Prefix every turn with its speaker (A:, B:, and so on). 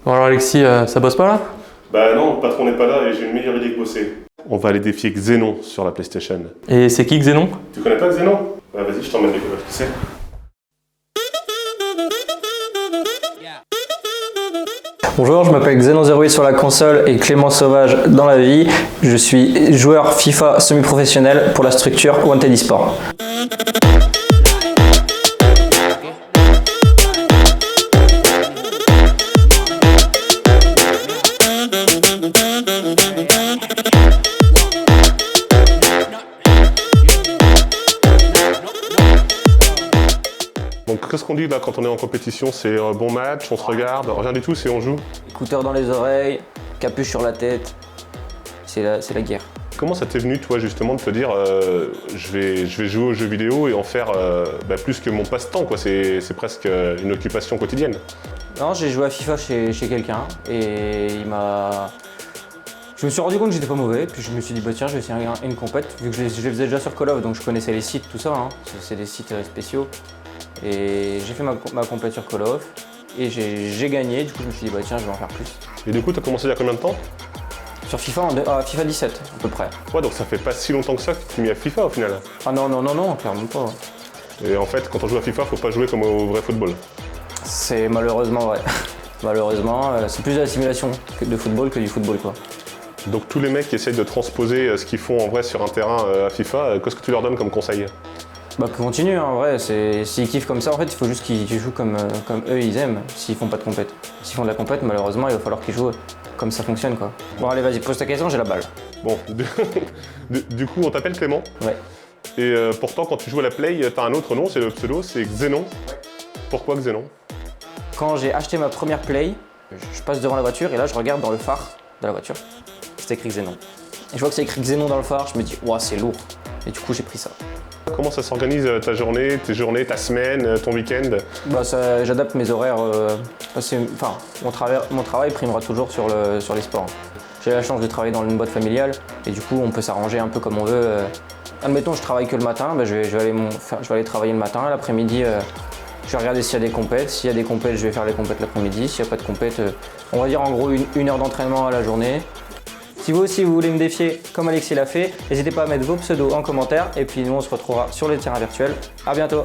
A: Bon alors Alexis, ça bosse pas là?
B: Bah non, le patron n'est pas là et j'ai une meilleure idée que bosser. On va aller défier Xenon sur la PlayStation.
A: Et c'est qui Xenon?
B: Tu connais pas Xenon? Bah vas-y, je t'emmène découvrir qui c'est.
C: Bonjour, je m'appelle Xenon08 sur la console et Clément Sauvage dans la vie. Je suis joueur FIFA semi-professionnel pour la structure Wanted eSport.
B: Donc qu'est-ce qu'on dit là quand on est en compétition? C'est bon match, on se regarde, rien du tout, c'est on joue.
C: Écouteurs dans les oreilles, capuche sur la tête, c'est la guerre.
B: Comment ça t'est venu toi justement de te dire je vais jouer aux jeux vidéo et en faire plus que mon passe-temps quoi, c'est presque une occupation quotidienne?
C: Non, j'ai joué à FIFA chez quelqu'un et je me suis rendu compte que j'étais pas mauvais, puis je me suis dit bah tiens je vais essayer une compète, vu que je les faisais déjà sur Call of, donc je connaissais les sites, tout ça, hein. C'est des sites spéciaux. Et j'ai fait ma compète sur Call of et j'ai gagné, du coup je me suis dit bah tiens je vais en faire plus.
B: Et du coup t'as commencé il y a combien de temps?
C: Sur FIFA, FIFA 17 à peu près.
B: Ouais, donc ça fait pas si longtemps que ça que tu t'es mis à FIFA au final.
C: Ah non, clairement pas.
B: Et en fait quand on joue à FIFA faut pas jouer comme au vrai football.
C: C'est malheureusement vrai. Malheureusement, c'est plus de la simulation de football que du football quoi.
B: Donc tous les mecs qui essayent de transposer ce qu'ils font en vrai sur un terrain à FIFA, qu'est-ce que tu leur donnes comme conseil?
C: Bah continue en vrai, s'ils kiffent comme ça, en fait il faut juste qu'ils jouent comme eux ils aiment, s'ils font pas de compète. S'ils font de la compète, malheureusement il va falloir qu'ils jouent comme ça fonctionne quoi. Bon allez vas-y, pose ta question, j'ai la balle.
B: Bon, du coup on t'appelle Clément.
C: Ouais.
B: Et pourtant quand tu joues à la Play, t'as un autre nom, c'est le pseudo, c'est Xenon. Ouais. Pourquoi Xenon?
C: Quand j'ai acheté ma première Play, je passe devant la voiture et là je regarde dans le phare de la voiture, c'est écrit Xenon. Et je vois que c'est écrit Xenon dans le phare, je me dis ouah c'est lourd. Et du coup j'ai pris ça.
B: Comment ça s'organise ta journée, tes journées, ta semaine, ton week-end?
C: Bah j'adapte mes horaires, mon travail primera toujours sur les sports. J'ai la chance de travailler dans une boîte familiale et du coup on peut s'arranger un peu comme on veut. Admettons je travaille que le matin, bah, je vais aller travailler le matin, l'après-midi je vais regarder s'il y a des compètes. S'il y a des compètes, je vais faire les compètes l'après-midi. S'il n'y a pas de compètes, on va dire en gros une heure d'entraînement à la journée. Si vous aussi vous voulez me défier comme Alexis l'a fait, n'hésitez pas à mettre vos pseudos en commentaire et puis nous on se retrouvera sur les terrains virtuels. À bientôt!